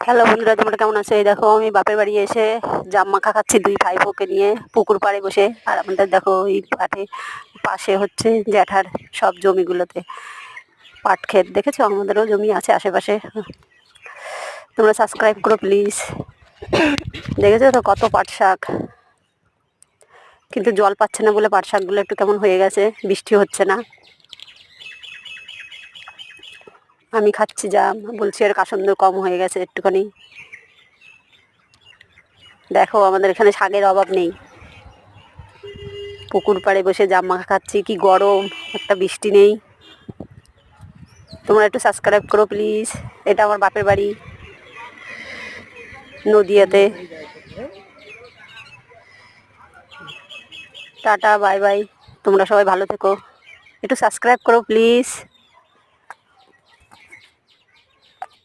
Hello বন্ধুরা, তোমরা কেমন আছো? এই দেখো আমি বাপের বাড়ি এসে জাম মাখা খাচ্ছি দুই ভাইপোকে নিয়ে পুকুর পাড়ে বসে। আর আমাদের দেখো এই পাশে হচ্ছে জ্যাঠার সব জমিগুলোতে পাট ক্ষেত। দেখেছো, আমাদেরও জমি আছে আশেপাশে। তোমরা সাবস্ক্রাইব করো প্লিজ। দেখেছো তো কত পাট শাক, কিন্তু জল পাচ্ছে না বলে পাট শাকগুলো একটু কেমন হয়ে গেছে, বৃষ্টি হচ্ছে না। আমি খাচ্ছি জাম, বলছি আর কাসন্দ কম হয়ে গেছে একটুখানি। দেখো আমাদের এখানে শাকের অভাব নেই, পুকুর পাড়ে বসে জাম মাখা খাচ্ছি। কি গরম, একটা বৃষ্টি নেই। তোমরা একটু সাবস্ক্রাইব করো প্লিজ। এটা আমার বাপের বাড়ি নদিয়াতে। Tata, bye bye. তোমরা সবাই ভালো থেকো, একটু সাবস্ক্রাইব করো প্লিজ।